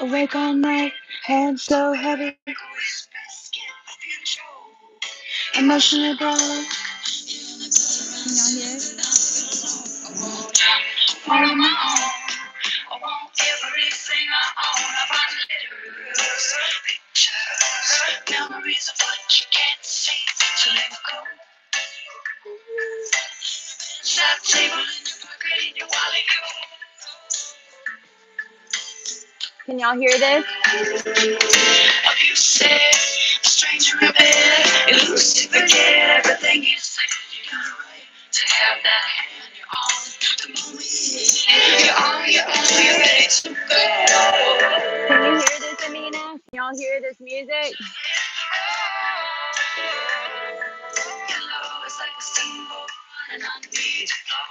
Awake all night, head so heavy. Emotionally broke. Can y'all hear it? All on my own. I want everything I own. I find letters, pictures, memories of what you can't see. So let it go. That table in your pocket, in your wallet. Can y'all hear this? You said, a stranger in bed, elusive, forget everything you said. You got a right to have that hand you're on. The moment you're ready to go. Can you hear this, Amina? Can y'all hear this music? Yellow is like a steamboat running on beach floor.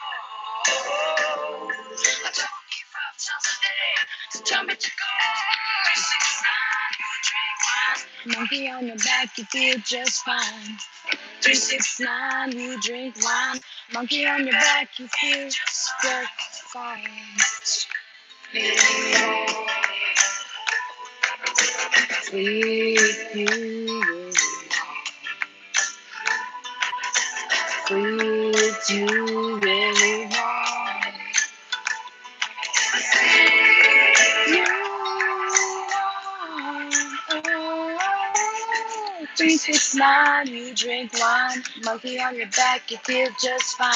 I told you 5 times a day to tell me to go. 369, you drink wine. Monkey on your back, you feel just fine. 369, you drink wine. Monkey on your back, you feel just fine. If you if you really want you, 369, you drink wine. Monkey on your back, you feel just fine.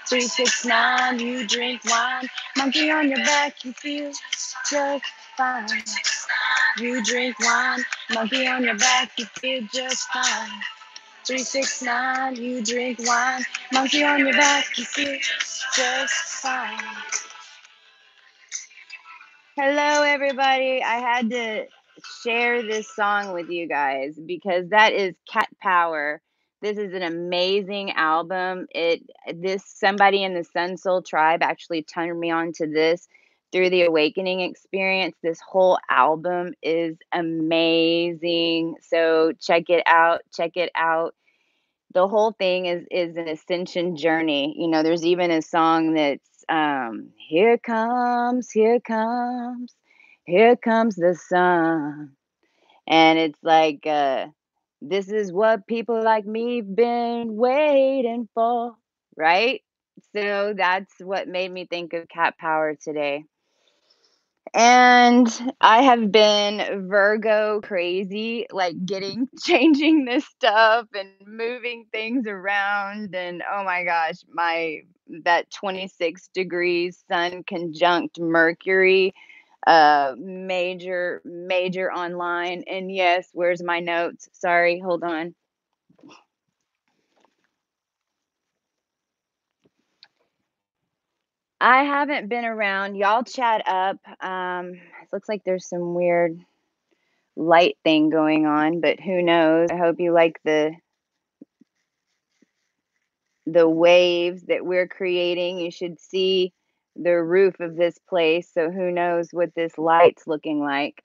369, you drink wine. Monkey on your back, you feel just fine. You drink wine. Monkey on your back, you feel just fine. 369, you drink wine. Monkey on your back, you feel just fine. Hello, everybody. I had to share this song with you guys because that is Cat Power. This is an amazing album. Somebody in the Sun Soul Tribe actually turned me on to this through the Awakening experience. This whole album is amazing. So check it out. Check it out. The whole thing is an ascension journey. You know, there's even a song that's here comes the sun. And it's like, this is what people like me've been waiting for, right? So that's what made me think of Cat Power today. And I have been Virgo crazy, like changing this stuff and moving things around. And oh my gosh, that 26 degrees sun conjunct Mercury, major online. And yes, where's my notes? Sorry, hold on. I haven't been around. Y'all chat up. It looks like there's some weird light thing going on, but who knows? I hope you like the waves that we're creating. You should see the roof of this place, so who knows what this light's looking like.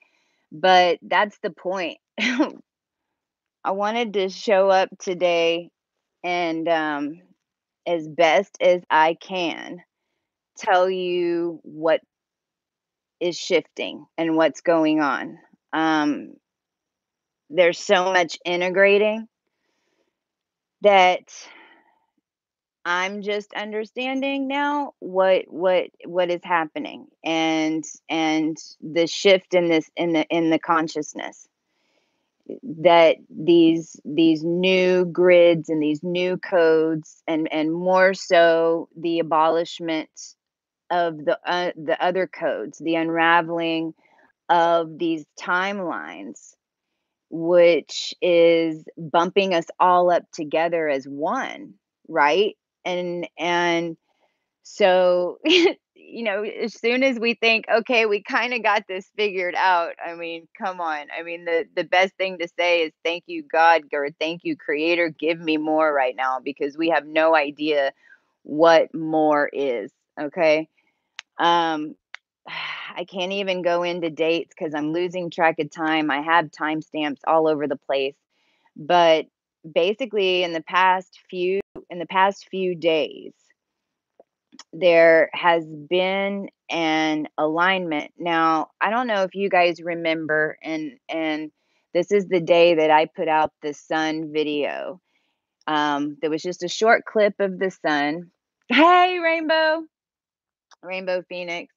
But that's the point. I wanted to show up today and as best as I can tell you what is shifting and what's going on. There's so much integrating that I'm just understanding now what is happening, and the shift in the consciousness, that these new grids and these new codes, and more so the abolishment of the other codes, the unraveling of these timelines, which is bumping us all up together as one, right? And so as soon as we think, okay, we kind of got this figured out, I mean, come on. I mean, the best thing to say is thank you, God, or thank you, Creator, give me more right now, because we have no idea what more is. Okay. I can't even go into dates because I'm losing track of time. I have timestamps all over the place. But basically in the past few days, there has been an alignment. Now, I don't know if you guys remember, and this is the day that I put out the sun video. There was just a short clip of the sun. Hey, Rainbow Phoenix.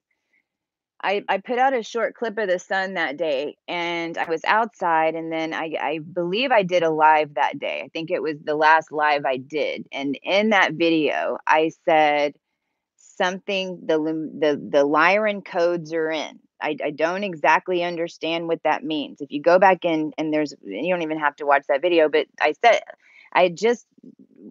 I put out a short clip of the sun that day, and I was outside, and then I believe I did a live that day. I think it was the last live I did, and in that video, I said something, the Lyran codes are in. I don't exactly understand what that means. If you go back in, and you don't even have to watch that video, but I said I just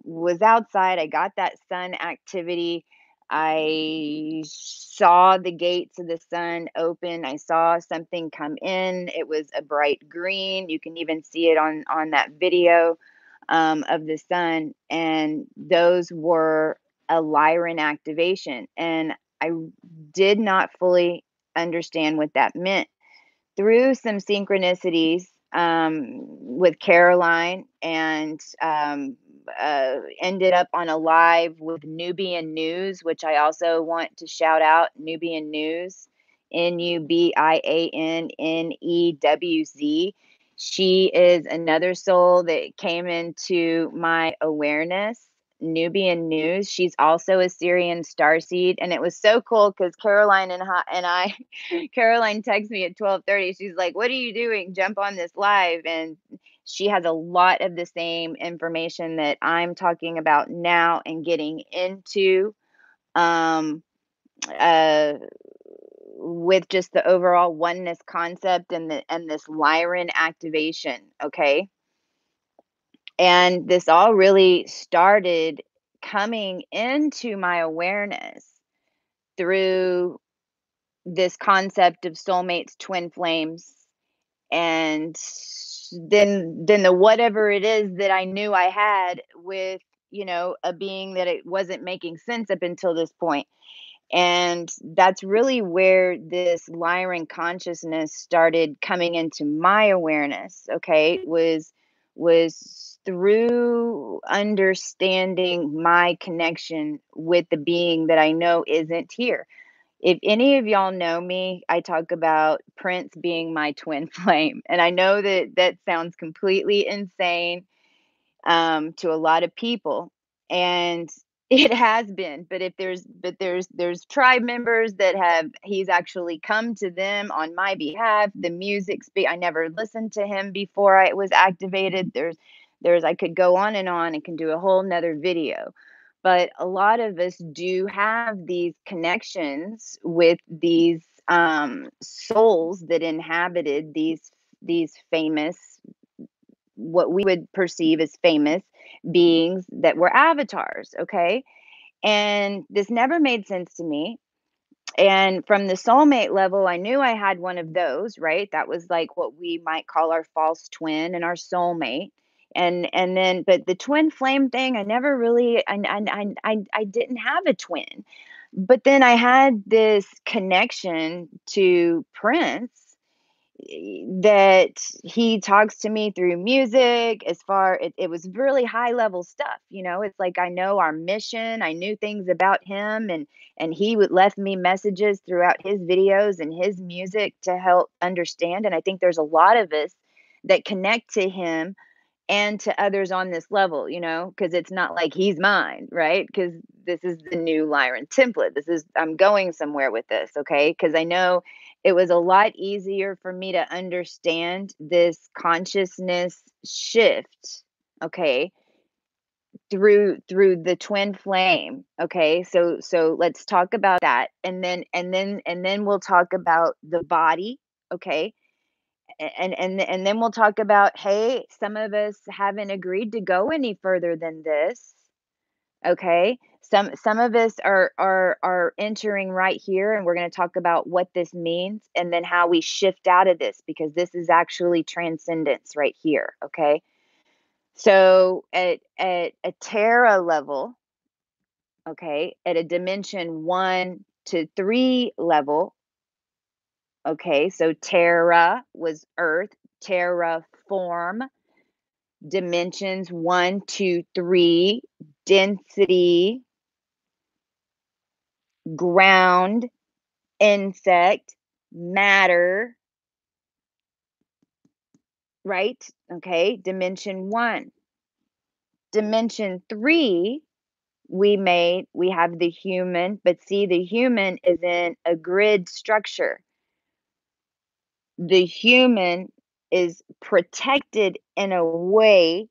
was outside. I got that sun activity. I saw the gates of the sun open. I saw something come in. It was a bright green. You can even see it on that video of the sun, and those were a Lyran activation. And I did not fully understand what that meant. Through some synchronicities with Caroline, and ended up on a live with Nubian News, which I also want to shout out. Nubian News, NUBIANNEWZ. She is another soul that came into my awareness. Nubian News. She's also a Syrian starseed, and it was so cool because Caroline and I Caroline texts me at 12:30. She's like, "What are you doing? Jump on this live." And she has a lot of the same information that I'm talking about now and getting into, um, uh, with just the overall oneness concept and this Lyran activation. Okay, and this all really started coming into my awareness through this concept of soulmates, twin flames, and then the whatever it is that I knew I had with, a being that it wasn't making sense up until this point. And that's really where this Lyran consciousness started coming into my awareness. Okay, was through understanding my connection with the being that I know isn't here. If any of y'all know me, I talk about Prince being my twin flame, and I know that that sounds completely insane, to a lot of people, and it has been. But if there's tribe members that have he's actually come to them on my behalf. The music I never listened to him before I was activated. There's I could go on and can do a whole nother video. But a lot of us do have these connections with these souls that inhabited these famous, what we would perceive as famous beings that were avatars. Okay, and this never made sense to me. And from the soulmate level, I knew I had one of those, right? That was like what we might call our false twin and our soulmate. And then, but the twin flame thing, I never really, I didn't have a twin. But then I had this connection to Prince, that he talks to me through music. As far it was really high level stuff. It's like I know our mission. I knew things about him, and he would left me messages throughout his videos and his music to help understand. And I think there's a lot of us that connect to him and to others on this level, because it's not like he's mine, right? Because this is the new Lyran template. I'm going somewhere with this, okay? Because I know it was a lot easier for me to understand this consciousness shift, okay, through the twin flame. Okay, so let's talk about that, and then we'll talk about the body, okay, and then we'll talk about, hey, some of us haven't agreed to go any further than this. Okay, some of us are entering right here, and we're going to talk about what this means, and then how we shift out of this, because this is actually transcendence right here. Okay, so at a Terra level, okay, at a dimension 1 to 3 level. Okay, so Terra was earth, terraform, dimensions 1 to 3, density ground, insect, matter, right? Okay, dimension 1. Dimension 3, we have the human, but see, the human is in a grid structure. The human is protected in a way,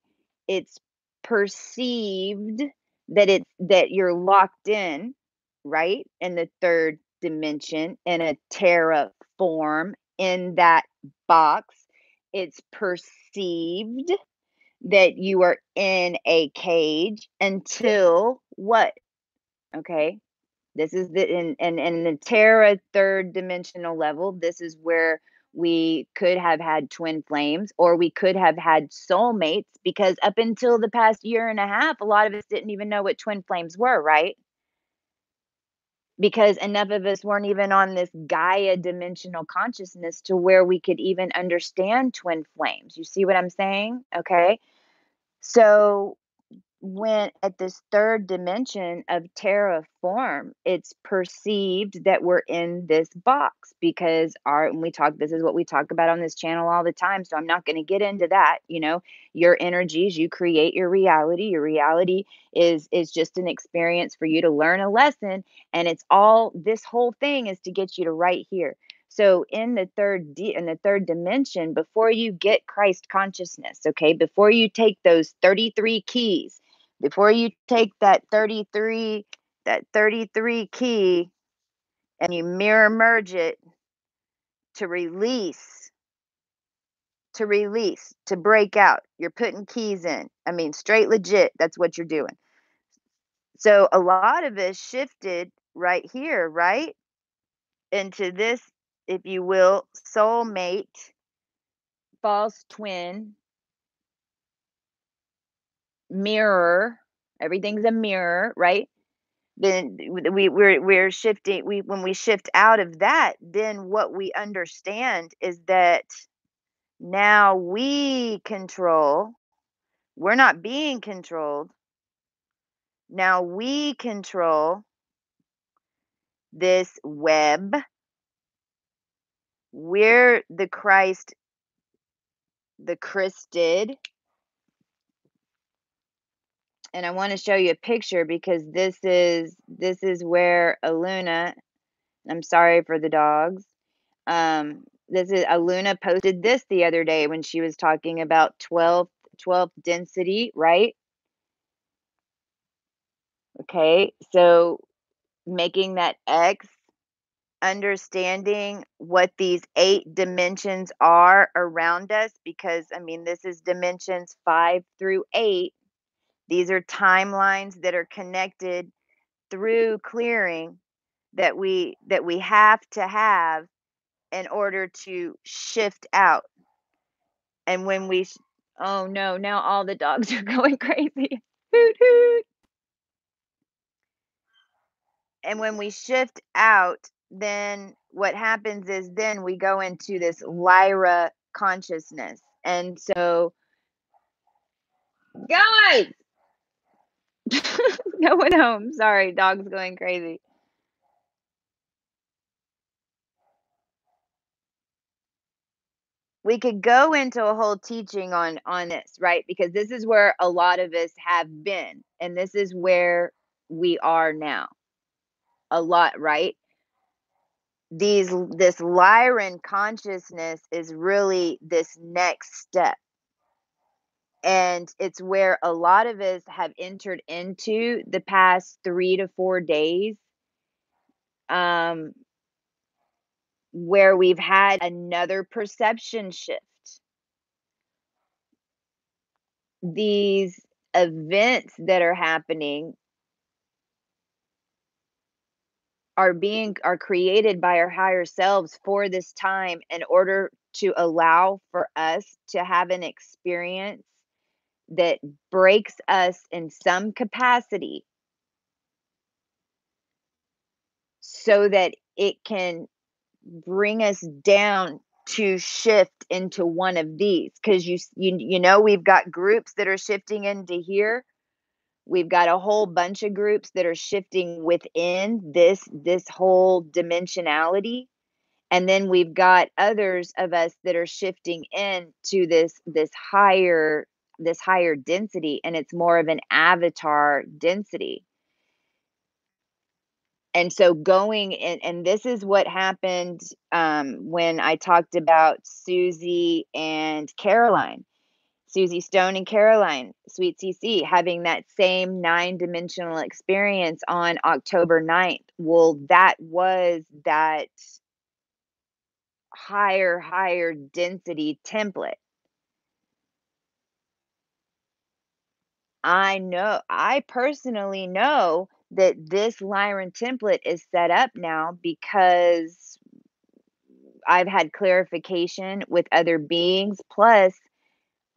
it's perceived that you're locked in, right? In the third dimension, in a Terra form, in that box. It's perceived that you are in a cage until what? Okay. This is the in the Terra third dimensional level, this is where we could have had twin flames, or we could have had soulmates, because up until the past year and a half, a lot of us didn't even know what twin flames were, right? Because enough of us weren't even on this Gaia dimensional consciousness to where we could even understand twin flames. You see what I'm saying? Okay. So when at this third dimension of terraform, it's perceived that we're in this box because our and we talk this is what we talk about on this channel all the time. So I'm not going to get into that. Your energies, you create your reality. Your reality is just an experience for you to learn a lesson. And it's all this whole thing is to get you to right here. So in the third dimension, before you get Christ consciousness, okay, before you take those 33 keys, before you take that 33 key and you mirror merge it to release, to break out, you're putting keys in. I mean, straight legit, that's what you're doing. So a lot of us shifted right here, right? Into this, if you will, soulmate, false twin, mirror. Everything's a mirror, right? Then we're shifting. We When we shift out of that, then what we understand is that now we control. We're not being controlled. Now we control this web. We're the Christ, the Christed. And I want to show you a picture because this is where Aluna, I'm sorry for the dogs. This is Aluna posted this the other day when she was talking about 12th density, right? Okay, so making that X, understanding what these 8 dimensions are around us, because I mean, this is dimensions 5 through 8. These are timelines that are connected through clearing that we have to have in order to shift out. And when we sh oh, no, now all the dogs are going crazy. Hoot, hoot. And when we shift out, then what happens is then we go into this Lyra consciousness. And so, guys, going home. Sorry, dog's going crazy. We could go into a whole teaching on this, right? Because this is where a lot of us have been, and this is where we are now. A lot, right? This Lyran consciousness is really this next step. And it's where a lot of us have entered into the past 3 to 4 days, um, where we've had another perception shift. These events that are happening are created by our higher selves for this time in order to allow for us to have an experience that breaks us in some capacity so that it can bring us down to shift into one of these, because we've got groups that are shifting into here, We've got a whole bunch of groups that are shifting within this whole dimensionality, and then we've got others of us that are shifting into this higher density, and it's more of an avatar density. And so going and this is what happened, when I talked about Susie and Caroline. Susie Stone and Caroline, Sweet CC, having that same nine-dimensional experience on October 9th. Well, that was that higher density template. I personally know that this Lyran template is set up now because I've had clarification with other beings. Plus,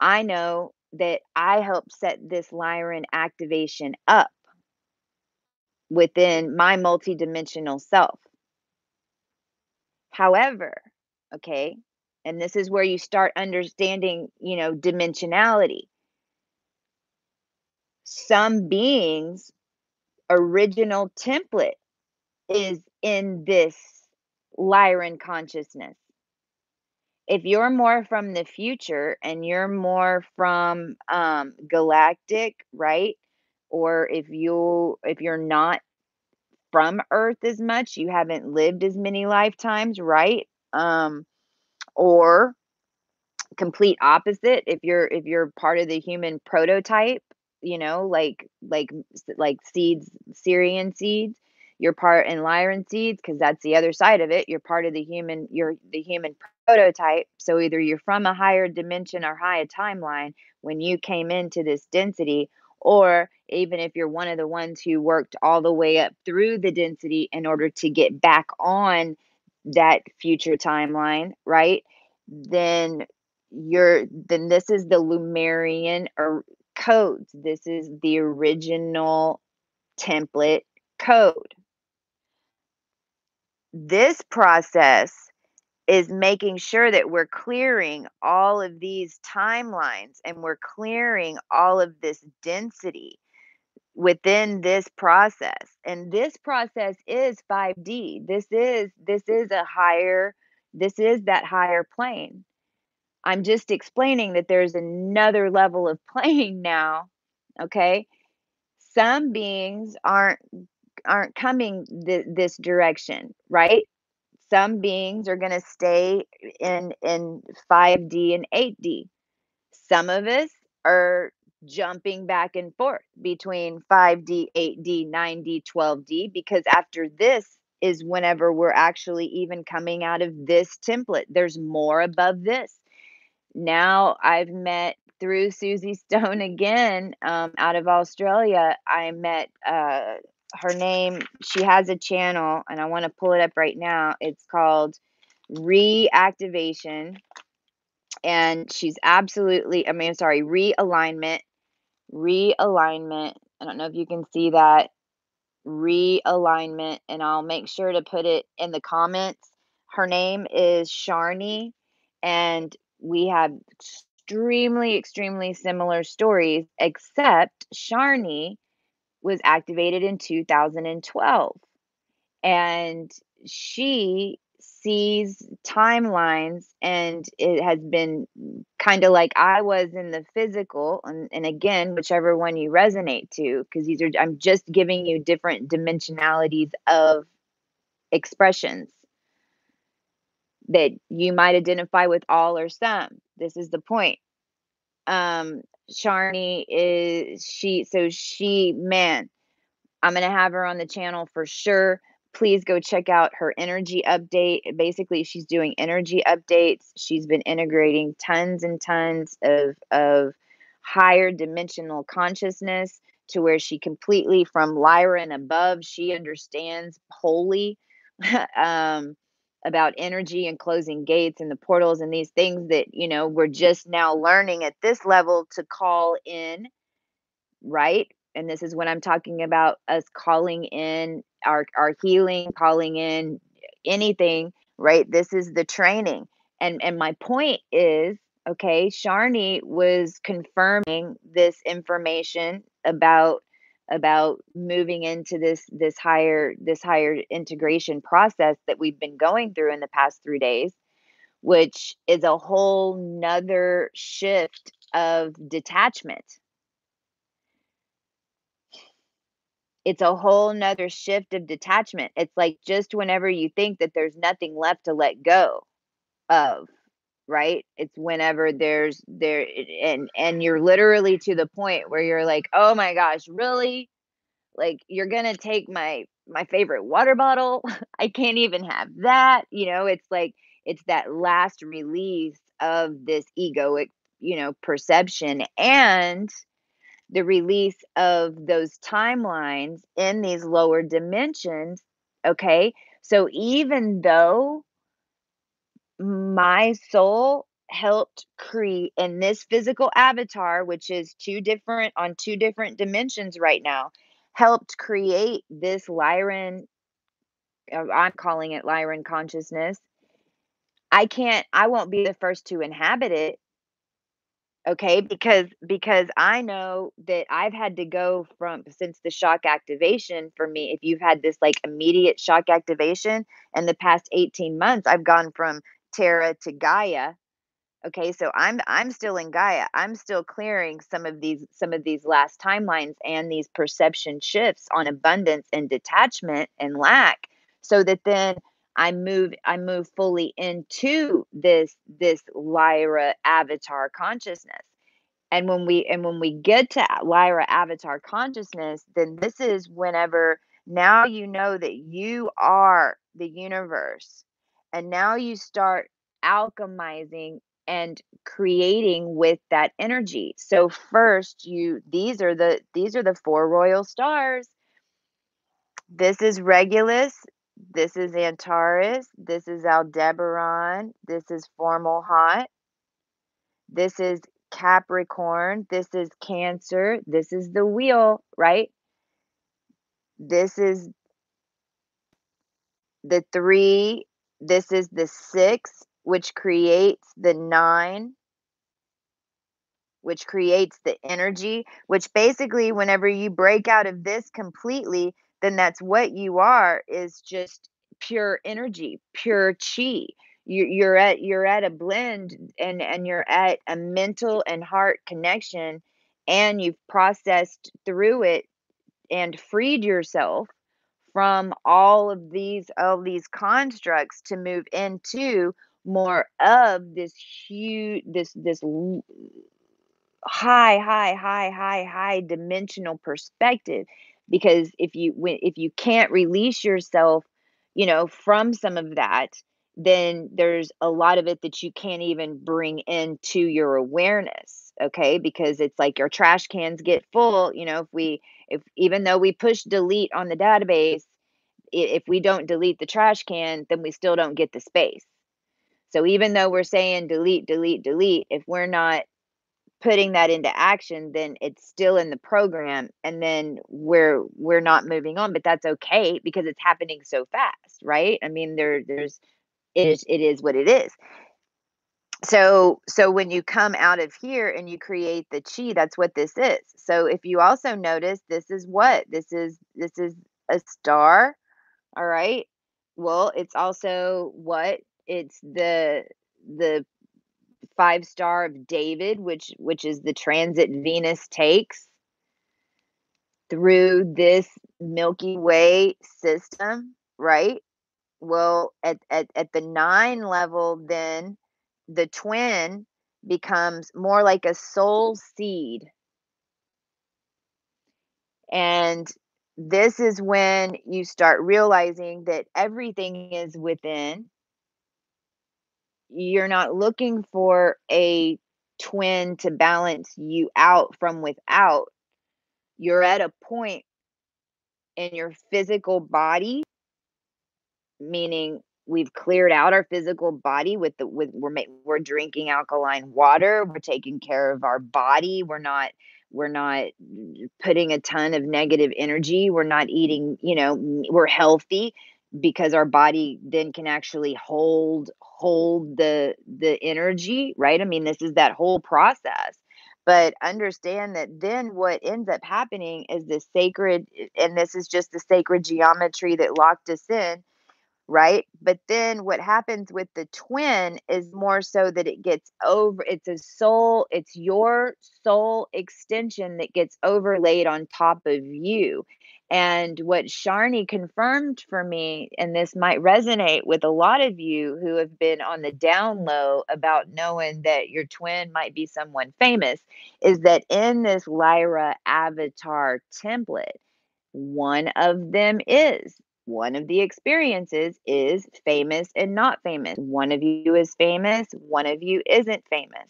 I know that I helped set this Lyran activation up within my multidimensional self. However, okay, and this is where you start understanding, dimensionality. Some beings' original template is in this Lyran consciousness. If you're more from the future and you're more from galactic, right? Or if you're not from Earth as much, you haven't lived as many lifetimes, right? Or complete opposite, if you're part of the human prototype, like seeds, Syrian seeds, you're part in Lyran seeds, because that's the other side of it. You're the human prototype. So either you're from a higher dimension or higher timeline when you came into this density, or even if you're one of the ones who worked all the way up through the density in order to get back on that future timeline, right? Then this is the Lumerian or codes. This is the original template code. This process is making sure that we're clearing all of these timelines and we're clearing all of this density within this process. And this process is 5D. This is that higher plane. I'm just explaining that there's another level of playing now, okay? Some beings aren't coming this direction, right? Some beings are going to stay in 5D and 8D. Some of us are jumping back and forth between 5D, 8D, 9D, 12D, because after this is whenever we're actually even coming out of this template. There's more above this. Now I've met through Susie Stone again, out of Australia. I met her name. She has a channel, and I want to pull it up right now. It's called Reactivation, and she's absolutely. I mean, sorry, Realignment. Realignment. I don't know if you can see that. Realignment, and I'll make sure to put it in the comments. Her name is Sharni, and we have extremely similar stories, except Sharni was activated in 2012, and she sees timelines, and it has been kind of like I was in the physical, and again, whichever one you resonate to, because I'm just giving you different dimensionalities of expressions that you might identify with all or some. This is the point. Sharni is man, I'm going to have her on the channel for sure. Please go check out her energy update. Basically, she's doing energy updates. She's been integrating tons and tons of higher dimensional consciousness to where she completely, from Lyra and above, she understands wholly about energy and closing gates and the portals and these things that, we're just now learning at this level to call in, right? And this is when I'm talking about us calling in our healing, calling in anything, right? This is the training. And my point is, okay, Sharni was confirming this information about about moving into this higher integration process that we've been going through in the past 3 days, which is a whole nother shift of detachment. It's a whole nother shift of detachment. It's like just whenever you think that there's nothing left to let go of, right? It's whenever and you're literally to the point where you're like, "Oh my gosh, really? Like you're going to take my favorite water bottle? I can't even have that." It's like it's that last release of this egoic, perception, and the release of those timelines in these lower dimensions. Okay? So even though my soul helped create in this physical avatar, which is two different dimensions right now, helped create this Lyran, I'm calling it Lyran consciousness. I won't be the first to inhabit it. Okay, because I know that I've had to go from, since the shock activation for me, if you've had this like immediate shock activation in the past 18 months, I've gone from Terra to Gaia. Okay, so I'm still in Gaia. I'm still clearing some of these last timelines and these perception shifts on abundance and detachment and lack, so that then I move fully into this Lyra avatar consciousness. And when we get to Lyra avatar consciousness, then this is whenever now you know that you are the universe. And now you start alchemizing and creating with that energy. So first these are the four royal stars. This is Regulus, this is Antares, this is Aldebaran, this is Formalhaut, this is Capricorn, this is Cancer, this is the wheel, right? This is the 3, this is the 6, which creates the 9, which creates the energy, which basically, whenever you break out of this completely, then that's what you are, is just pure energy, pure chi. You're at a blend, and you're at a mental and heart connection, and you've processed through it and freed yourself from all of these constructs to move into more of this huge this high dimensional perspective. Because if you can't release yourself, from some of that, then there's a lot of it that you can't even bring into your awareness. Okay, because it's like your trash cans get full. If even though we push delete on the database, if we don't delete the trash can, then we still don't get the space. So even though we're saying delete, delete, delete, if we're not putting that into action, then it's still in the program, and then we're not moving on. But that's okay, because it's happening so fast, right? I mean, there's it is what it is. So when you come out of here and you create the chi, that's what this is. So if you also notice, this is what this is a star. All right, well, it's also what, it's the 5 star of David, which is the transit Venus takes through this Milky Way system, right? Well, at the 9 level, then the twin becomes more like a soul seed. And this is when you start realizing that everything is within. You're not looking for a twin to balance you out from without. You're at a point in your physical body, meaning we've cleared out our physical body we're drinking alkaline water, we're taking care of our body, we're not putting a ton of negative energy, we're not eating, we're healthy, because our body then can actually hold the energy, right? I mean, this is that whole process. But understand that then what ends up happening is this sacred, and this is just the sacred geometry that locked us in, right? But then what happens with the twin is more so that it gets over, it's your soul extension that gets overlaid on top of you. And what Sharni confirmed for me, and this might resonate with a lot of you who have been on the down low about knowing that your twin might be someone famous, is that in this Lyra avatar template, one of them is one of the experiences is famous and not famous. One of you is famous, one of you isn't famous.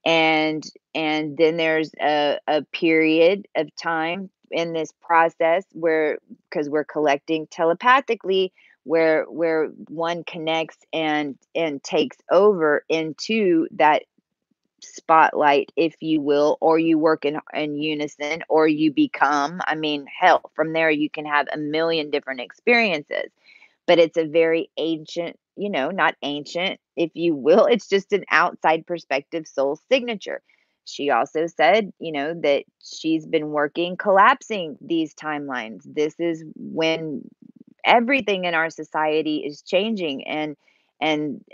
And then there's a period of time in this process where, because we're collecting telepathically, where one connects and takes over into that spotlight, if you will, or you work in unison, or you become, I mean, hell, from there you can have a million different experiences. But it's a very ancient, not ancient, if you will, it's just an outside perspective soul signature. She also said, that she's been working collapsing these timelines. This is when everything in our society is changing, and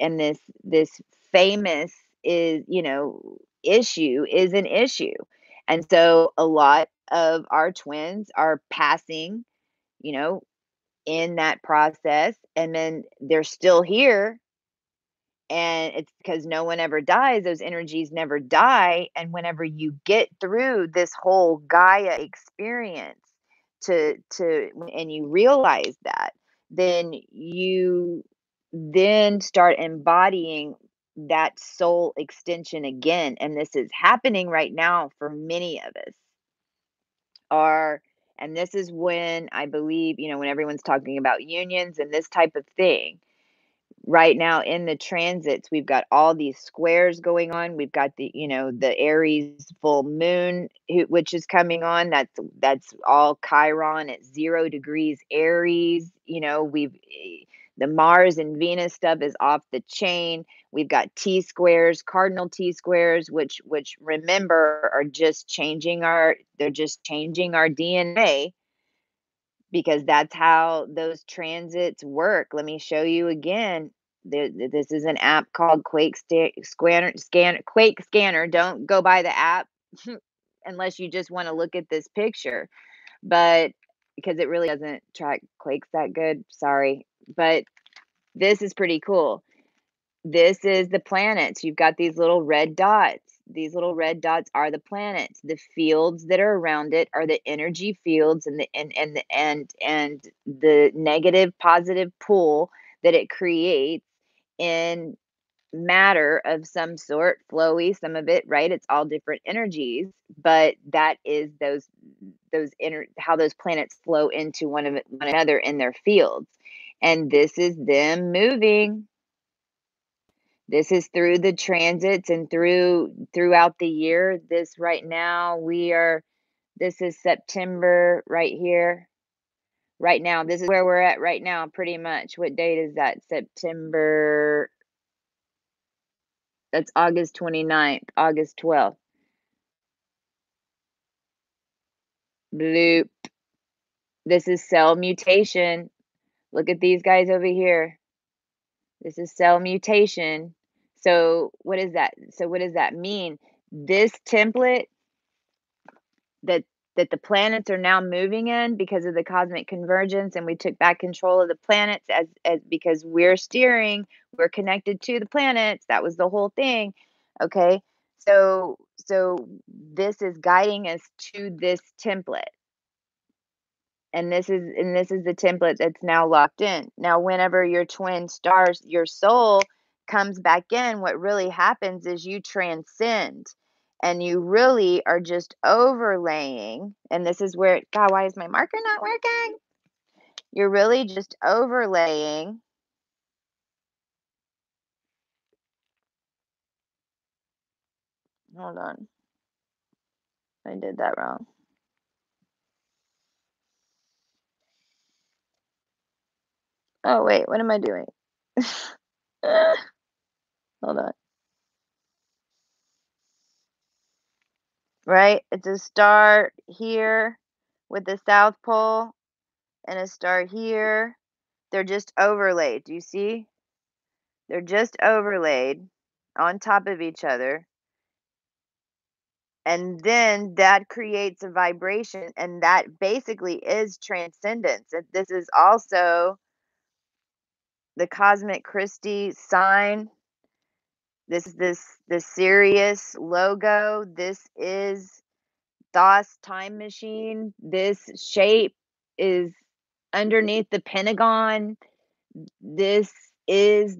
this famous is, issue is an issue. And so a lot of our twins are passing, you know in that process, and then they're still here. And it's because no one ever dies, those energies never die. And whenever you get through this whole Gaia experience, and you realize that, then you then start embodying that soul extension again. And this is happening right now for many of us. Are And this is when I believe, when everyone's talking about unions and this type of thing, right now in the transits, we've got all these squares going on. We've got the Aries full moon, which is coming on. That's all Chiron at 0 degrees Aries. The Mars and Venus stuff is off the chain. We've got T squares, cardinal T squares, which remember are just changing our DNA, because that's how those transits work. Let me show you again. This is an app called Quake Scanner. Don't go by the app unless you just want to look at this picture, but because it really doesn't track quakes that good. Sorry, but this is pretty cool. This is the planets. You've got these little red dots. These little red dots are the planets. The fields that are around it are the energy fields, and the negative positive pull that it creates in matter of some sort, flowy, some of it, right? It's all different energies, but that is how those planets flow into one another in their fields. And this is them moving. This is through the transits and throughout the year. This is September right here. Right now, this is where we're at right now, pretty much. What date is that? September. That's August 29th, August 12th. Bloop. This is cell mutation. Look at these guys over here. This is cell mutation. So what is that? So what does that mean? This template that the planets are now moving in, because of the cosmic convergence, and we took back control of the planets, as because we're connected to the planets. That was the whole thing. Okay. So this is guiding us to this template. And this is the template that's now locked in. Now, whenever your twin stars, your soul comes back in, what really happens is you transcend, and you really are just overlaying. And this is where, God, why is my marker not working? You're really just overlaying. Hold on. I did that wrong. Oh, wait, what am I doing? Hold on. right? It's a star here with the South Pole and a star here. They're just overlaid. Do you see? They're just overlaid on top of each other. And then that creates a vibration, and that basically is transcendence. And this is also the cosmic Christie sign. This is the Sirius logo. This is Thoth's time machine. This shape is underneath the Pentagon. This is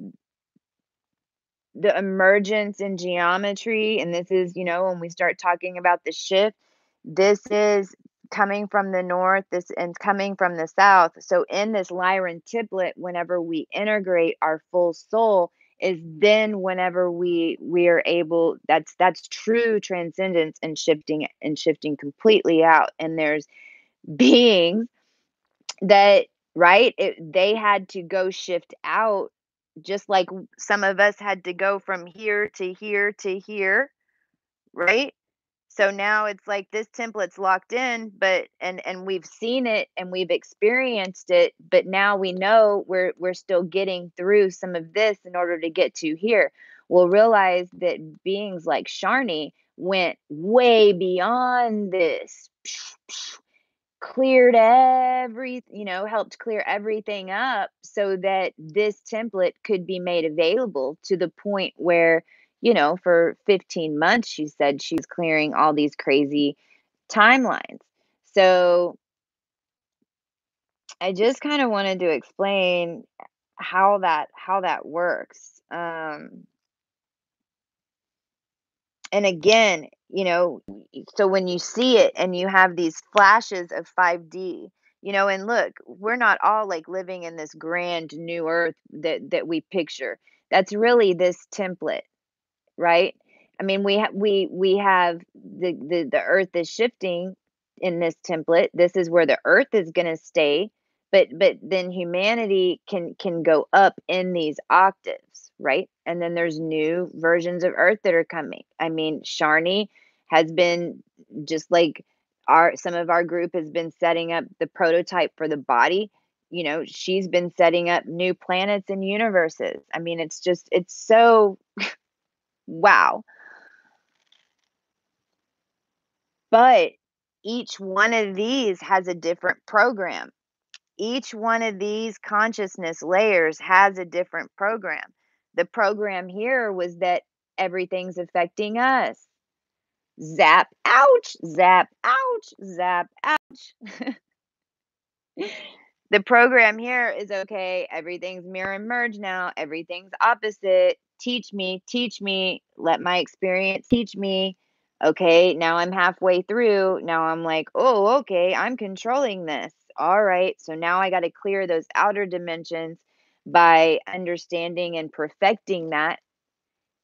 the emergence in geometry, and this is, when we start talking about the shift, this is coming from the north, this and coming from the south. So in this Lyran template, whenever we integrate our full soul, is then whenever we are able, that's true transcendence and shifting completely out. And there's beings that, right, they had to go shift out, just like some of us had to go from here to here to here, right? So now it's like this template's locked in, but and we've seen it and we've experienced it, but now we know we're still getting through some of this in order to get to here. We'll realize that beings like Sharni went way beyond this, cleared helped clear everything up so that this template could be made available, to the point where, for 15 months, she said she's clearing all these crazy timelines. So I just kind of wanted to explain how that works. And again, so when you see it and you have these flashes of 5D, and look, we're not all like living in this grand new earth that we picture. That's really this template, right? I mean, we have the earth is shifting in this template. This is where the earth is going to stay, but then humanity can go up in these octaves, right? And then there's new versions of earth that are coming. I mean, Sharni has been, just like our some of our group has been setting up the prototype for the body. She's been setting up new planets and universes. I mean, it's so wow. But each one of these has a different program. Each one of these consciousness layers has a different program. The program here was that everything's affecting us. Zap, ouch, zap, ouch, zap, ouch. The program here is, okay, everything's mirror and merge now. Everything's opposite. Teach me, let my experience teach me. Okay, now I'm halfway through. Now I'm like, oh, okay, I'm controlling this. All right, so now I got to clear those outer dimensions by understanding and perfecting that,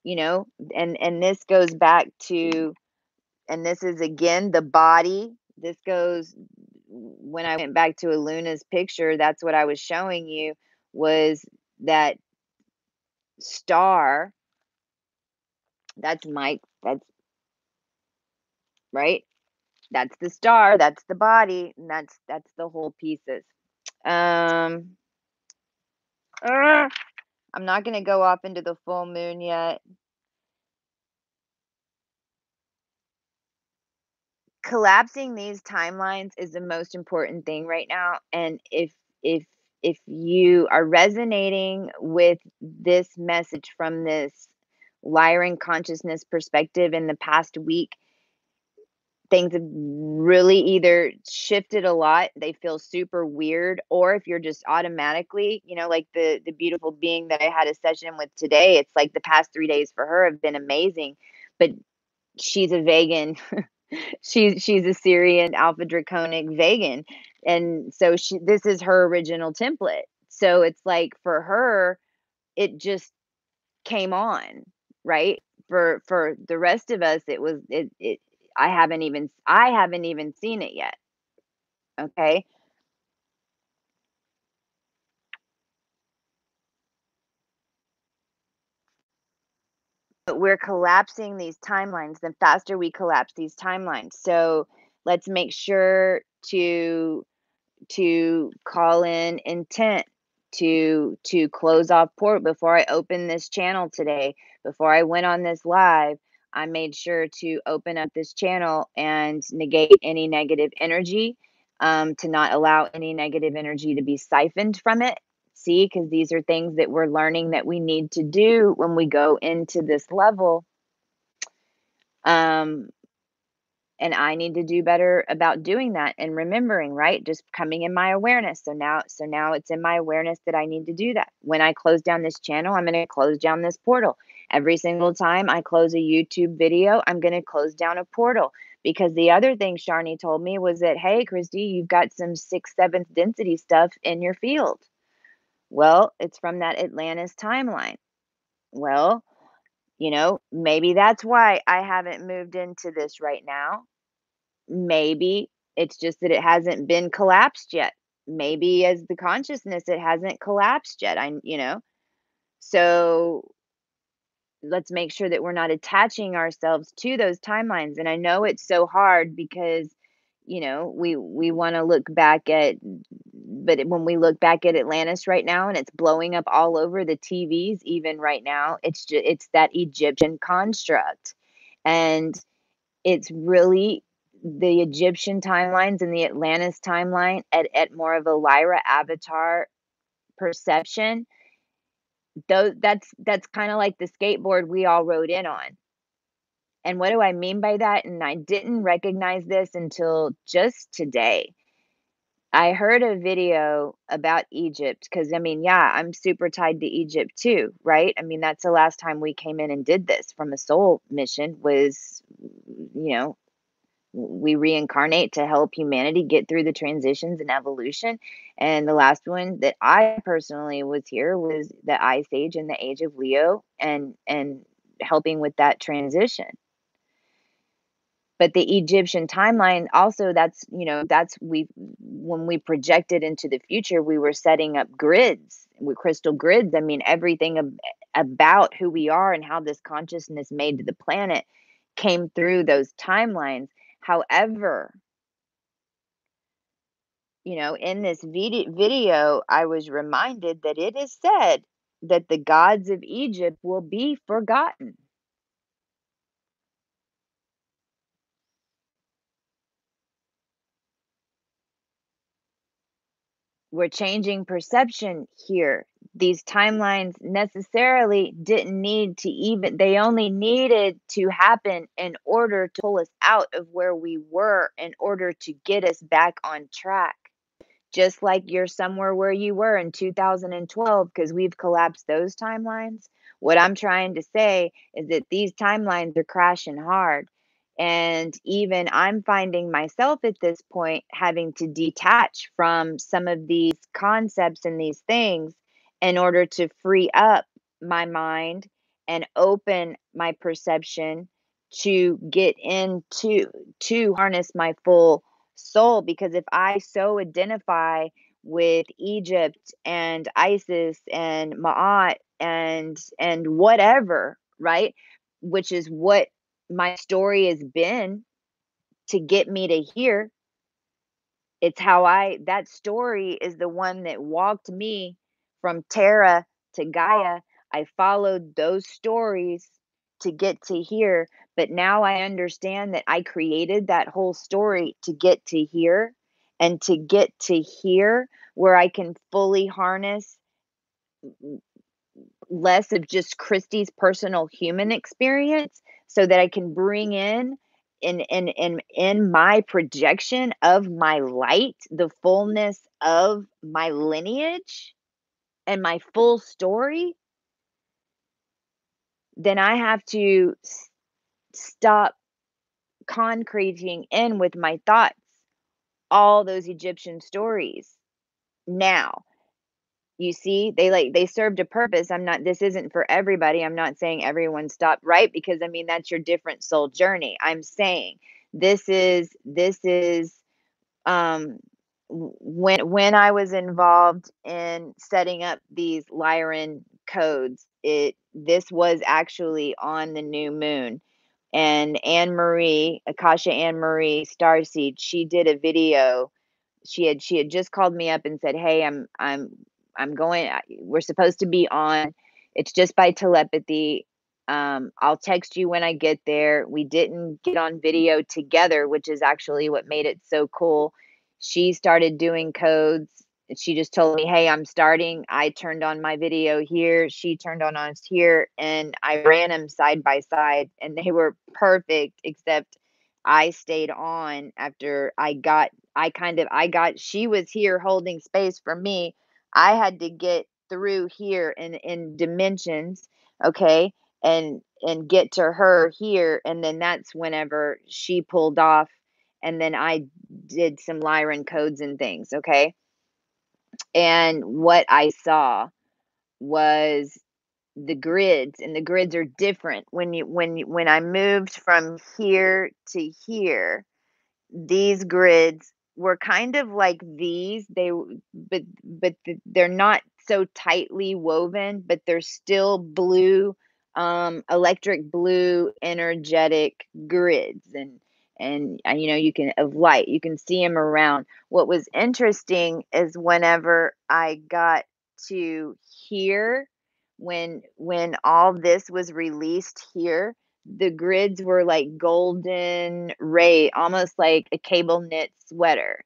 you know, and this goes back to, and this is again the body. This goes, when I went back to Aluna's picture, that's what I was showing you, was that star. That's right. That's the star, that's the body, and that's the whole pieces. Um uh, I'm not going to go off into the full moon yet. Collapsing these timelines is the most important thing right now, and if if you are resonating with this message from this Lyran consciousness perspective in the past week, things have really either shifted a lot, they feel super weird, or if you're just automatically, like the beautiful being that I had a session with today, it's like the past 3 days for her have been amazing, but she's a vegan. She's a Syrian Alpha Draconic vegan, and so this is her original template. So it's like for her, it just came on, right? For the rest of us, it was it. I haven't even seen it yet. Okay, But we're collapsing these timelines, the faster we collapse these timelines. So let's make sure to call in intent to close off port before I open this channel today. Before I went on this live, I made sure to open up this channel and negate any negative energy, to not allow any negative energy to be siphoned from it. See, because these are things that we're learning that we need to do when we go into this level. Um, and I need to do better about doing that and remembering, right? Just coming in my awareness. So now it's in my awareness that I need to do that. When I close down this channel, I'm going to close down this portal. Every single time I close a YouTube video, I'm going to close down a portal. Because the other thing Sharni told me was that, hey, Christy, you've got some sixth, seventh density stuff in your field. Well, it's from that Atlantis timeline. Well, maybe that's why I haven't moved into this right now. Maybe it's just that it hasn't been collapsed yet. Maybe as the consciousness, it hasn't collapsed yet. So let's make sure that we're not attaching ourselves to those timelines. And I know it's so hard because, we want to look back at, but when we look back at Atlantis right now and it's blowing up all over the TVs, even right now, it's that Egyptian construct. And it's really the Egyptian timelines and the Atlantis timeline at more of a Lyra avatar perception. Though that's kind of like the skateboard we all rode in on. And what do I mean by that? And I didn't recognize this until just today. I heard a video about Egypt because I mean, yeah, I'm super tied to Egypt too, right? I mean, that's the last time we came in and did this from a soul mission was, you know, we reincarnate to help humanity get through the transitions and evolution. And the last one that I personally was here was the Ice Age and the Age of Leo and helping with that transition. But the Egyptian timeline also that's we when we projected into the future, we were setting up grids with crystal grids. I mean, everything about who we are and how this consciousness made to the planet came through those timelines. However, in this video, I was reminded that it is said that the gods of Egypt will be forgotten. We're changing perception here. These timelines necessarily didn't need to they only needed to happen in order to pull us out of where we were, in order to get us back on track. Just like you're somewhere where you were in 2012 because we've collapsed those timelines. What I'm trying to say is that these timelines are crashing hard. And even I'm finding myself at this point having to detach from some of these concepts and these things in order to free up my mind and open my perception to get into to harness my full soul. Because if I so identify with Egypt and Isis and Ma'at and whatever, right? Which is what my story has been to get me to here. It's how that story is the one that walked me from Terra to Gaia. I followed those stories to get to here, but now I understand that I created that whole story to get to here, and to get to here where I can fully harness less of just Christie's personal human experience so that I can bring in my projection of my light, the fullness of my lineage and my full story. Then I have to stop concreting in with my thoughts all those Egyptian stories. Now, you see, they served a purpose. This isn't for everybody. I'm not saying everyone stop, right? Because I mean, that's your different soul journey. I'm saying this is um when I was involved in setting up these Lyran codes. This was actually on the new moon. And Anne Marie, Akasha Anne Marie Starseed, she did a video. She had just called me up and said, "Hey, I'm going. We're supposed to be on. It's just by telepathy. I'll text you when I get there." We didn't get on video together, which is actually what made it so cool. She started doing codes. She just told me, "Hey, I'm starting." I turned on my video here. She turned on us here, and I ran them side by side, and they were perfect. Except I stayed on after I got she was here holding space for me. I had to get through here in dimensions, okay, and get to her here, and then that's whenever she pulled off, and then I did some Lyran codes and things, okay? And what I saw was the grids, and the grids are different. When I moved from here to here, these grids were kind of like these. They're not so tightly woven, but they're still blue, electric blue, energetic grids, and you can of light. You can see them around. What was interesting is whenever I got to here, when all this was released here, the grids were like golden ray, almost like a cable knit sweater.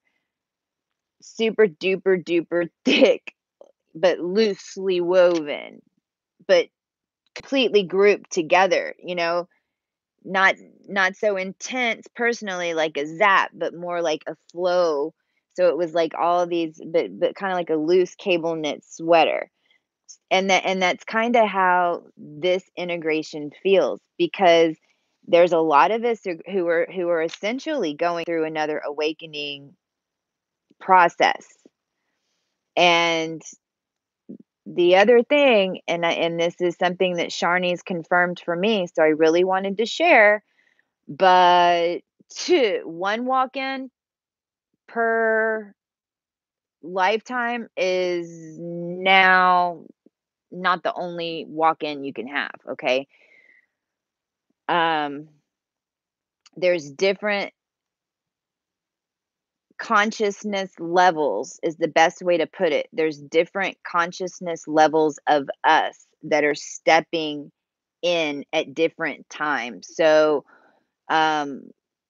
Super duper duper thick, but loosely woven, but completely grouped together, not not so intense personally like a zap, but more like a flow. So it was like all of these, but kind of like a loose cable knit sweater. And that's kind of how this integration feels, because there's a lot of us who are essentially going through another awakening process. And the other thing, and this is something that Sharni's confirmed for me, so I really wanted to share, but one walk-in per lifetime is now not the only walk-in you can have, okay? Um, there's different consciousness levels is the best way to put it. There's different consciousness levels of us that are stepping in at different times. So, um,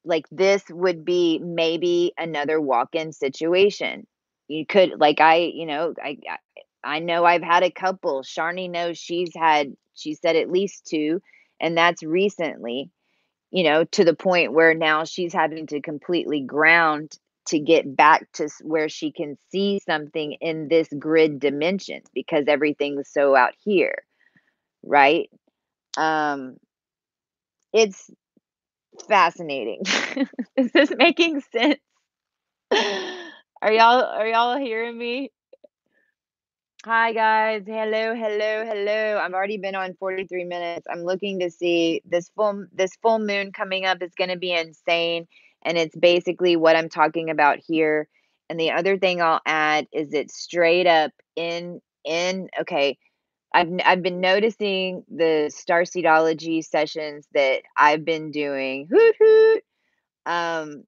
like this would be maybe another walk-in situation. You could, like, I know I've had a couple. Sharni knows she said at least two, and that's recently, to the point where now she's having to completely ground to get back to where she can see something in this grid dimension, because everything's so out here, right? Um, it's fascinating. Is this making sense? Are y'all hearing me? Hi guys. Hello, hello, hello. I've already been on 43 minutes. I'm looking to see this full moon coming up is going to be insane, and it's basically what I'm talking about here. And the other thing I'll add is it's straight up in okay, I've been noticing the starseedology sessions that I've been doing. Hoot hoot. Um,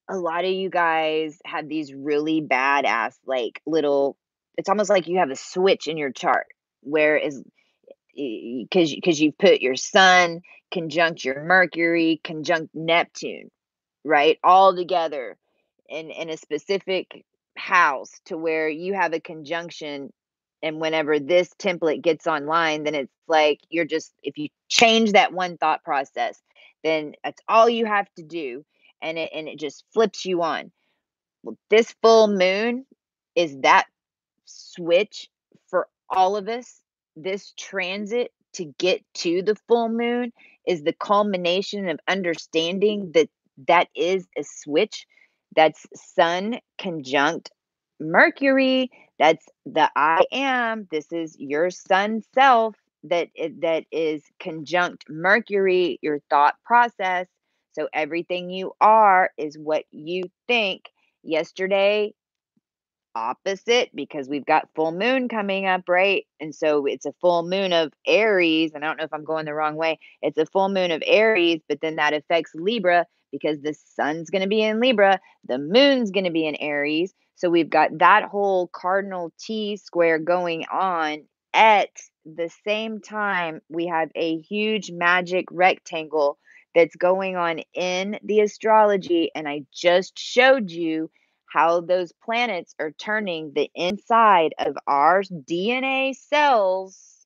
a lot of you guys have these really badass, like, little, it's almost like you have a switch in your chart, where is because you put your sun conjunct your Mercury conjunct Neptune, right? All together in a specific house, to where you have a conjunction. And whenever this template gets online, then it's like you're just, if you change that one thought process, then that's all you have to do, and it just flips you on. Well, this full moon is that switch for all of us. This transit to get to the full moon is the culmination of understanding that that is a switch. That's Sun conjunct Mercury. That's the I am. This is your sun self that is conjunct Mercury, your thought process. So everything you are is what you think. Yesterday, opposite because we've got full moon coming up, right? And so it's a full moon of Aries. And I don't know if I'm going the wrong way. It's a full moon of Aries, but then that affects Libra because the sun's going to be in Libra, the moon's going to be in Aries. So we've got that whole cardinal T square going on. At the same time, we have a huge magic rectangle that's going on in the astrology. And I just showed you how those planets are turning the inside of our DNA cells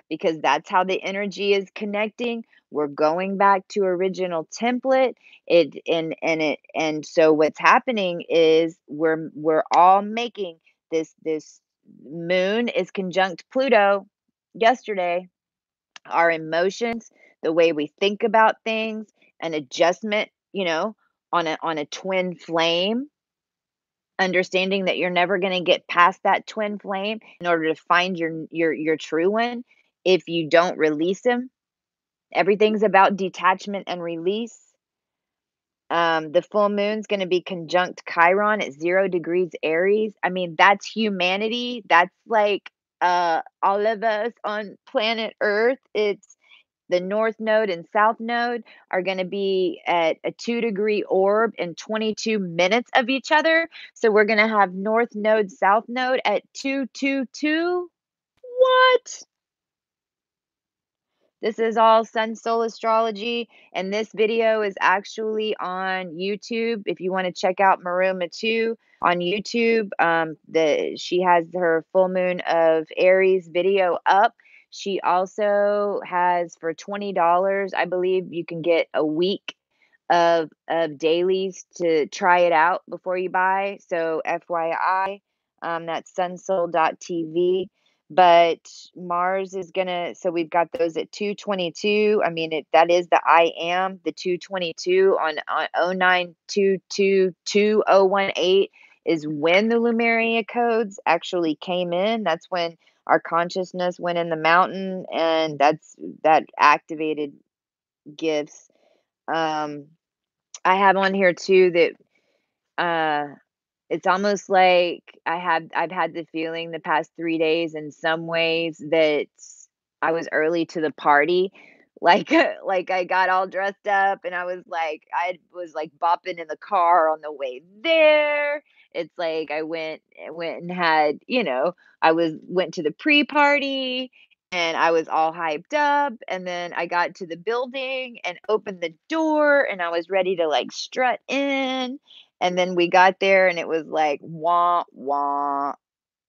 because that's how the energy is connecting. We're going back to original template. And so what's happening is we're all making this moon is conjunct Pluto yesterday. Our emotions, the way we think about things, an adjustment, on a twin flame, understanding that you're never going to get past that twin flame in order to find your true one if you don't release them. Everything's about detachment and release. The full moon's going to be conjunct Chiron at 0 degrees Aries. I mean, that's humanity. That's like all of us on planet Earth. It's the north node and south node are going to be at a 2-degree orb in 22 minutes of each other. So we're going to have north node, south node at 222. What? This is all Sun Soul Astrology, and this video is actually on YouTube. If you want to check out Maruma 2 on YouTube, she has her full moon of Aries video up. She also has for $20, I believe you can get a week of dailies to try it out before you buy. So FYI, that's sunsoul.tv. But Mars is gonna, so we've got those at 222. I mean, that is the I am, the 222 on 09222018 is when the Lumeria codes actually came in. That's when our consciousness went in the mountain, and that activated gifts. I have on here too that it's almost like I've had the feeling the past 3 days in some ways that I was early to the party. Like like I got all dressed up and I was like bopping in the car on the way there. It's like I went and had, went to the pre-party and I was all hyped up, and then I got to the building and opened the door and I was ready to like strut in, and then we got there and it was like, "Wah, wah,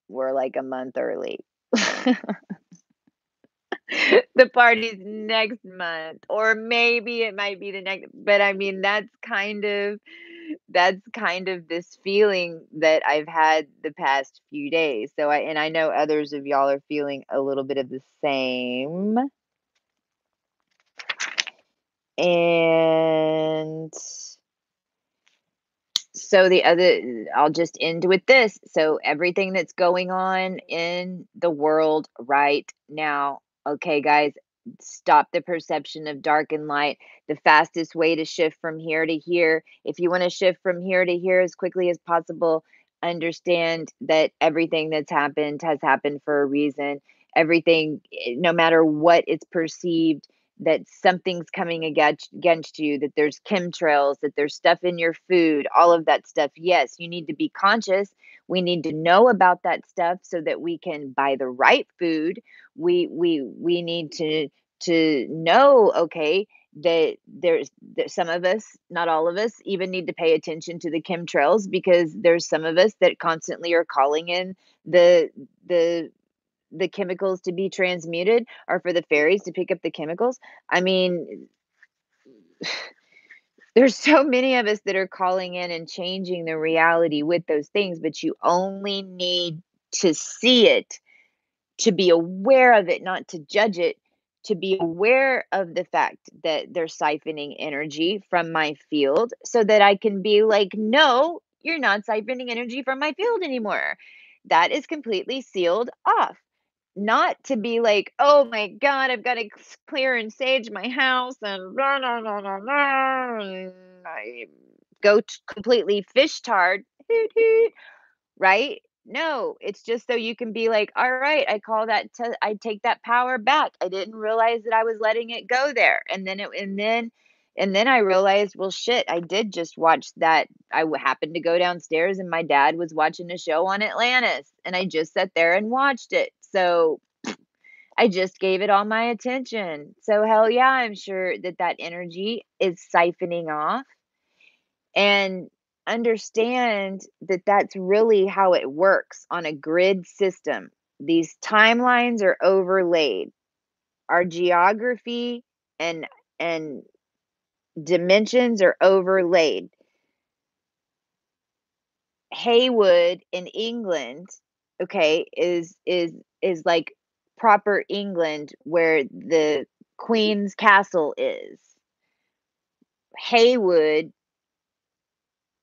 we're like a month early." The party's next month, or maybe it might be the next, but I mean, that's kind of this feeling that I've had the past few days. So I know others of y'all are feeling a little bit of the same. And so I'll just end with this. So everything that's going on in the world right now, okay, guys, stop the perception of dark and light. The fastest way to shift from here to here, if you want to shift from here to here as quickly as possible, understand that everything that's happened has happened for a reason. Everything, no matter what it's perceived, that something's coming against you, that there's chemtrails, that there's stuff in your food, all of that stuff. Yes, you need to be conscious. We need to know about that stuff so that we can buy the right food. We need to know, okay, that there's some of us, not all of us, even need to pay attention to the chemtrails, because there's some of us that constantly are calling in the the the chemicals to be transmuted, or for the fairies to pick up the chemicals. I mean, there's so many of us that are calling in and changing the reality with those things, but you only need to see it, to be aware of it, not to judge it, to be aware of the fact that they're siphoning energy from my field so that I can be like, no, you're not siphoning energy from my field anymore. That is completely sealed off. Not to be like, "Oh my god, I've gotta clear and sage my house and blah, blah, blah, blah, blah," and I go completely fish-tard, hoot, hoot, right? No, it's just so you can be like, all right, I take that power back. I didn't realize that I was letting it go there. And then I realized, well, shit, I did just watch that. Happened to go downstairs and my dad was watching a show on Atlantis and I just sat there and watched it. So I just gave it all my attention. So hell yeah, I'm sure that that energy is siphoning off, and understand that that's really how it works on a grid system. These timelines are overlaid. Our geography and and dimensions are overlaid. Haywood in England, okay, is like proper England where the Queen's Castle is. Haywood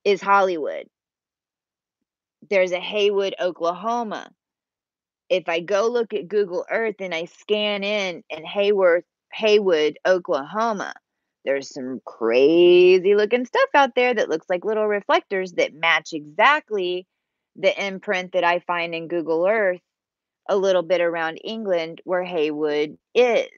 is Hollywood. There's a Haywood, Oklahoma. If I go look at Google Earth and I scan in Haywood, Oklahoma, there's some crazy looking stuff out there that looks like little reflectors that match exactly the imprint that I find in Google Earth a little bit around England where Haywood is.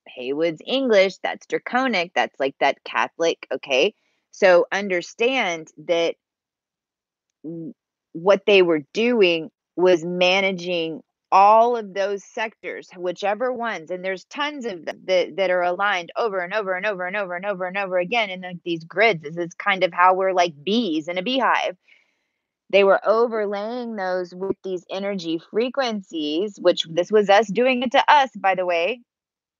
Haywood's English, that's draconic, that's like that Catholic, okay? So understand that what they were doing was managing all of those sectors, whichever ones, and there's tons of them that are aligned over and over and over and over and over and over again in like these grids. This is kind of how we're like bees in a beehive. They were overlaying those with these energy frequencies, which this was us doing it to us, by the way,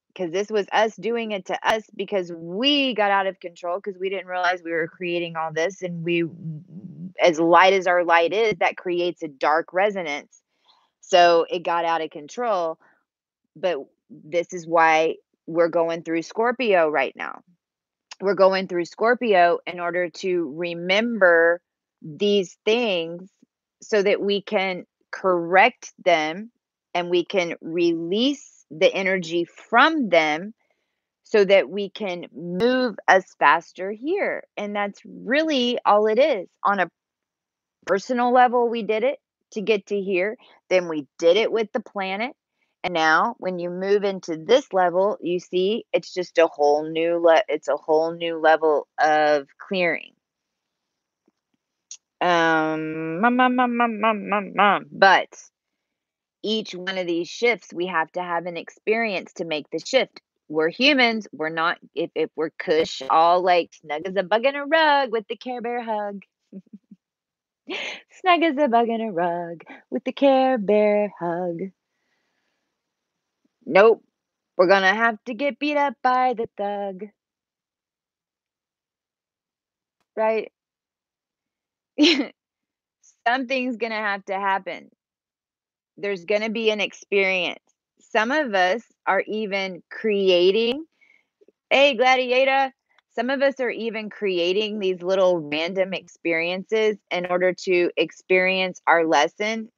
because this was us doing it to us because we got out of control because we didn't realize we were creating all this. And we, as light as our light is, that creates a dark resonance. So it got out of control. But this is why we're going through Scorpio right now. We're going through Scorpio in order to remember these things so that we can correct them and we can release the energy from them so that we can move us faster here. And that's really all it is. On a personal level, we did it to get to here. Then we did it with the planet. And now when you move into this level, you see it's just a whole new it's a whole new level of clearing. But each one of these shifts, we have to have an experience to make the shift. We're humans. We're not, if we're cush, all like snug as a bug in a rug with the Care Bear hug. Snug as a bug in a rug with the Care Bear hug. Nope. We're going to have to get beat up by the thug. Right? Something's going to have to happen. There's going to be an experience. Some of us are even creating. Hey, Gladiator. Some of us are even creating these little random experiences in order to experience our lesson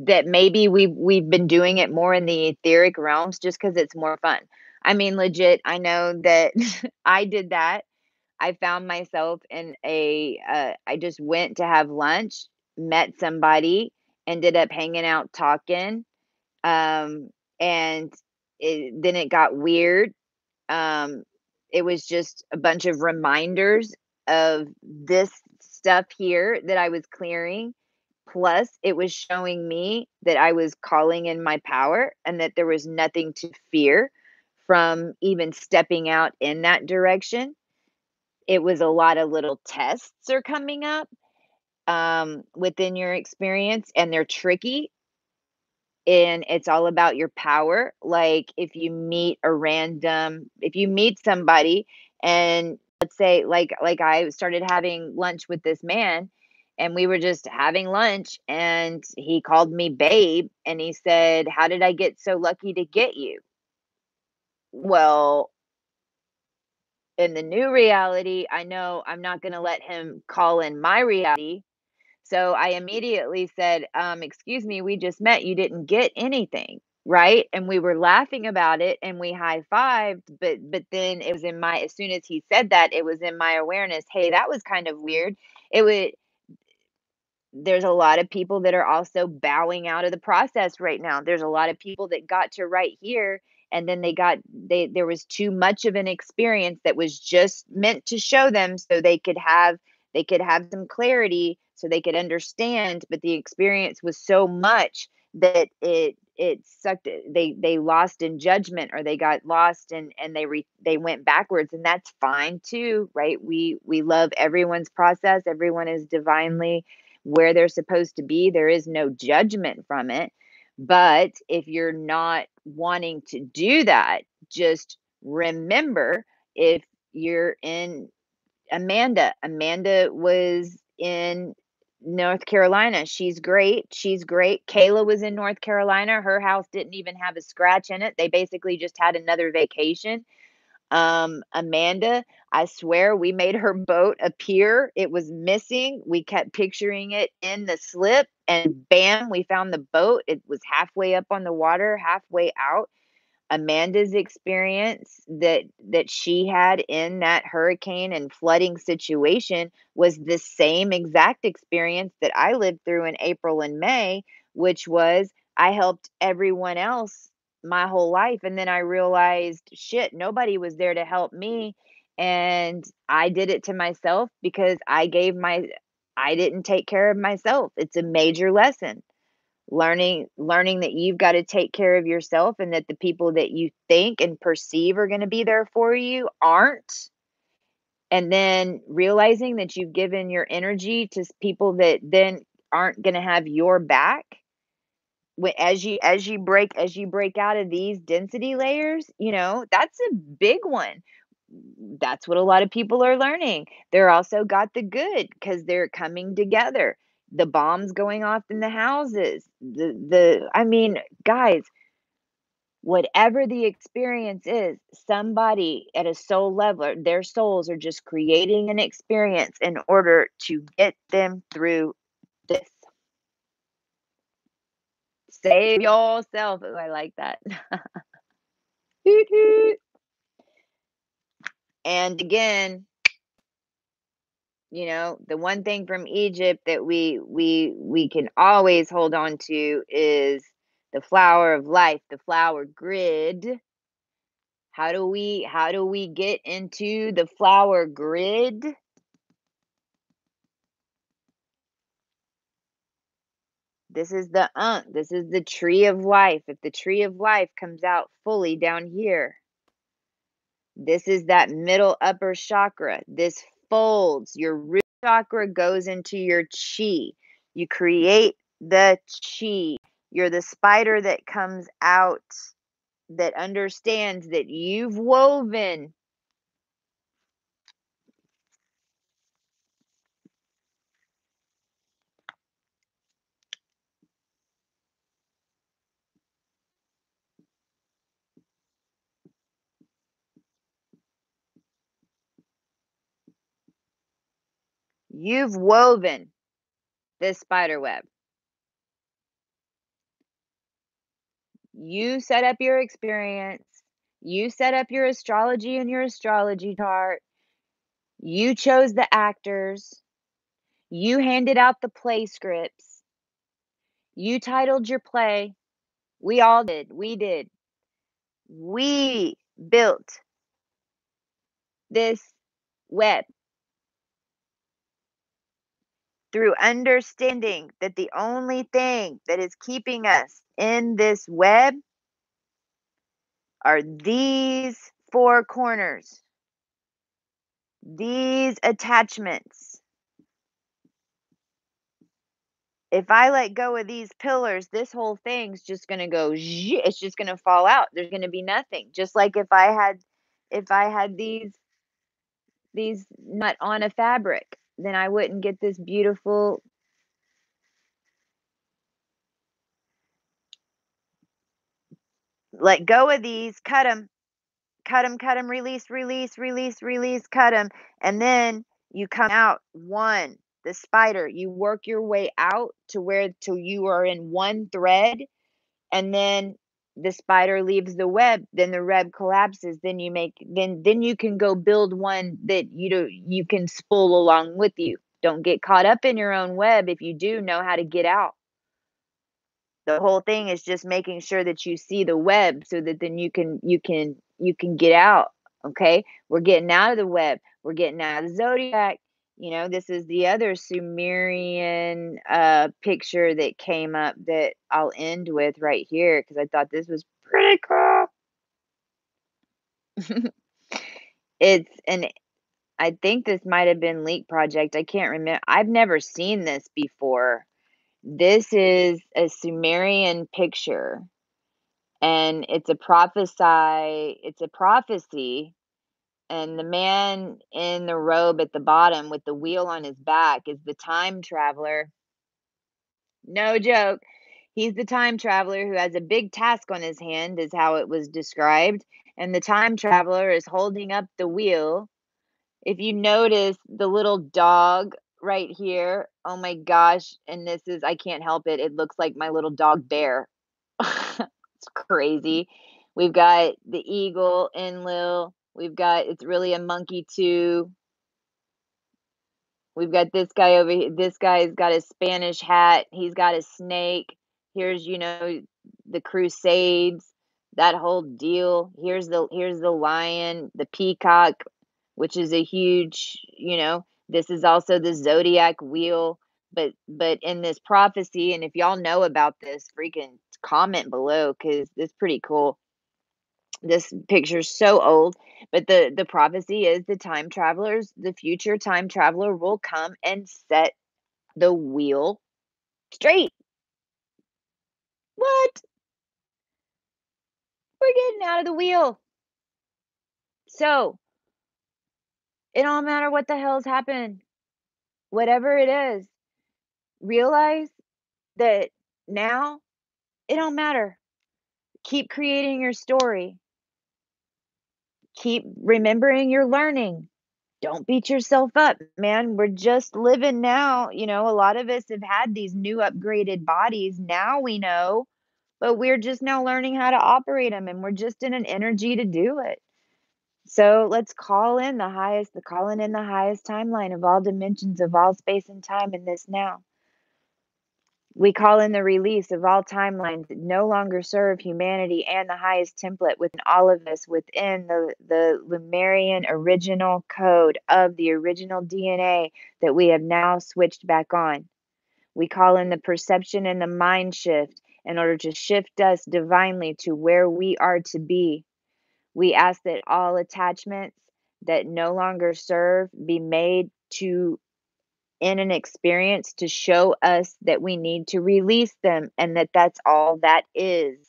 that maybe we've been doing it more in the etheric realms just because it's more fun. I mean, legit, I know that I did that. I found myself in I just went to have lunch, met somebody, ended up hanging out talking, um, and then it got weird. um, it was just a bunch of reminders of this stuff here that I was clearing. Plus, it was showing me that I was calling in my power and that there was nothing to fear from even stepping out in that direction. It was a lot of little tests are coming up within your experience, and they're tricky, and it's all about your power. Like if you meet somebody and let's say like I started having lunch with this man and we were just having lunch and he called me babe and he said, "How did I get so lucky to get you?" Well, in the new reality, I know I'm not going to let him call in my reality. So I immediately said, excuse me, we just met. You didn't get anything. Right. And we were laughing about it and we high fived. But then it was as soon as he said that, it was in my awareness. Hey, that was kind of weird. It would, there's a lot of people that are also bowing out of the process right now. There's a lot of people that got to right here, and then there was too much of an experience that was just meant to show them so they could have some clarity, so they could understand, but the experience was so much that it sucked they lost in judgment, or they got lost and they went backwards, and that's fine too, right? We love everyone's process. Everyone is divinely where they're supposed to be. There is no judgment from it. But if you're not wanting to do that, just remember, if you're in Amanda was in North Carolina. She's great. She's great. Kayla was in North Carolina. Her house didn't even have a scratch in it. They basically just had another vacation. Amanda, I swear we made her boat appear. It was missing. We kept picturing it in the slip, and bam, we found the boat. It was halfway up on the water, halfway out. Amanda's experience that she had in that hurricane and flooding situation was the same exact experience that I lived through in April and May, which was I helped everyone else my whole life, and then I realized, shit, nobody was there to help me, and I did it to myself because I didn't take care of myself. It's a major lesson. Learning that you've got to take care of yourself, and that the people that you think and perceive are going to be there for you aren't, and then realizing that you've given your energy to people that then aren't going to have your back. As you break out of these density layers, that's a big one. That's what a lot of people are learning. They're also got the good because they're coming together. The bombs going off in the houses. I mean, guys, whatever the experience is, somebody at a soul level, their souls are just creating an experience in order to get them through this. Save yourself. Oh, I like that. Hoot, hoot. And again, the one thing from Egypt that we can always hold on to is the flower of life, the flower grid. How do we get into the flower grid? This is this is the tree of life. If the tree of life comes out fully down here, this is that middle upper chakra. This folds. Your root chakra goes into your chi. You create the chi. You're the spider that comes out, that understands that you've woven this spider web. You set up your experience. You set up your astrology and your astrology chart. You chose the actors. You handed out the play scripts. You titled your play. We all did. We did. We built this web through understanding that the only thing that is keeping us in this web are these four corners, these attachments. If I let go of these pillars, this whole thing's just going to go, it's just going to fall out. There's going to be nothing. Just like if I had these not on a fabric, then I wouldn't get this beautiful. Let go of these, cut them, release, release, release, release, cut them, and then you come out one. The spider, you work your way out to where till you are in one thread, and then the spider leaves the web, then the web collapses, then you can go build one that you can spool along with you. Don't get caught up in your own web. If you do, know how to get out. The whole thing is just making sure that you see the web so that then you can get out. Okay? We're getting out of the web. We're getting out of the zodiac. This is the other Sumerian picture that came up that I'll end with right here because I thought this was pretty cool. It's an I think this might have been Leak Project. I can't remember. I've never seen this before. This is a Sumerian picture, and it's a prophecy, and the man in the robe at the bottom with the wheel on his back is the time traveler. No joke. He's the time traveler who has a big task on his hand, is how it was described, and the time traveler is holding up the wheel. If you notice the little dog right here, oh my gosh, and this is I can't help it, it looks like my little dog Bear. It's crazy. We've got the eagle, Enlil. We've got it's really a monkey too. We've got this guy over here. This guy's got a Spanish hat. He's got a snake. Here's, the Crusades, that whole deal. Here's the lion, the peacock, which is a huge, this is also the zodiac wheel. But in this prophecy, and if y'all know about this, freaking comment below because it's pretty cool. This picture's so old, but the prophecy is the future time traveler will come and set the wheel straight. What? We're getting out of the wheel. So, it don't matter what the hell's happened. Whatever it is, realize that now it don't matter. Keep creating your story. Keep remembering your learning. Don't beat yourself up, man. We're just living now. A lot of us have had these new upgraded bodies. Now we know, but we're just now learning how to operate them and we're just in an energy to do it. So let's calling in the highest timeline of all dimensions of all space and time in this now. We call in the release of all timelines that no longer serve humanity and the highest template within all of us within the Lemurian original code of the original DNA that we have now switched back on. We call in the perception and the mind shift in order to shift us divinely to where we are to be. We ask that all attachments that no longer serve be made to in an experience to show us that we need to release them and that that's all that is.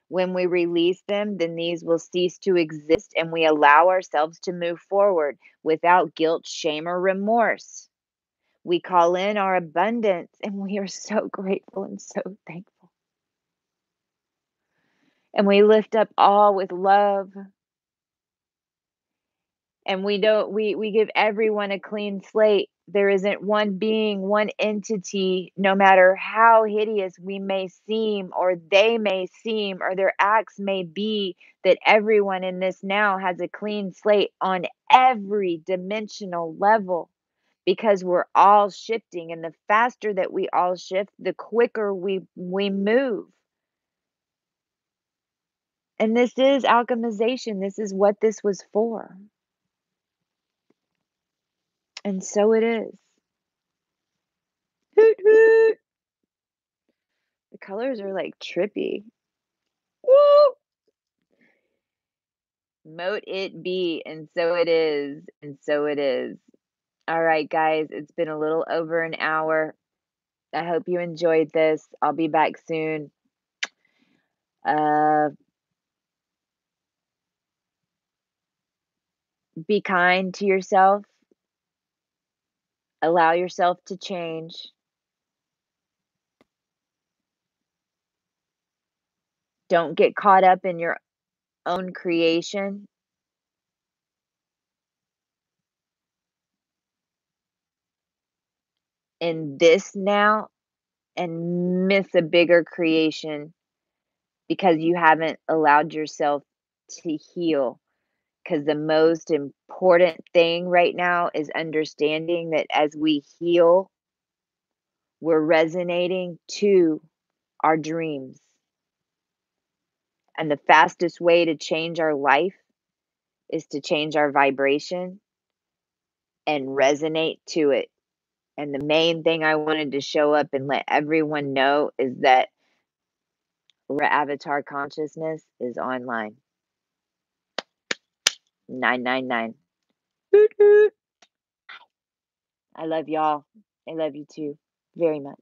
When we release them, then these will cease to exist and we allow ourselves to move forward without guilt, shame, or remorse. We call in our abundance and we are so grateful and so thankful. And we lift up all with love. And we give everyone a clean slate. There isn't one being, one entity, no matter how hideous we may seem or they may seem or their acts may be, that everyone in this now has a clean slate on every dimensional level because we're all shifting, and the faster that we all shift, the quicker we move. And this is alchemization. This is what this was for. And so it is. Hoot hoot. The colors are like trippy. Woo! Mote it be, and so it is, and so it is. All right, guys, it's been a little over an hour. I hope you enjoyed this. I'll be back soon. Uh, be kind to yourself. Allow yourself to change. Don't get caught up in your own creation. In this now and miss a bigger creation because you haven't allowed yourself to heal. because the most important thing right now is understanding that as we heal, we're resonating to our dreams. And the fastest way to change our life is to change our vibration and resonate to it. And the main thing I wanted to show up and let everyone know is that Avatar consciousness is online. 999. Hoot, hoot. I love y'all. I love you too very much.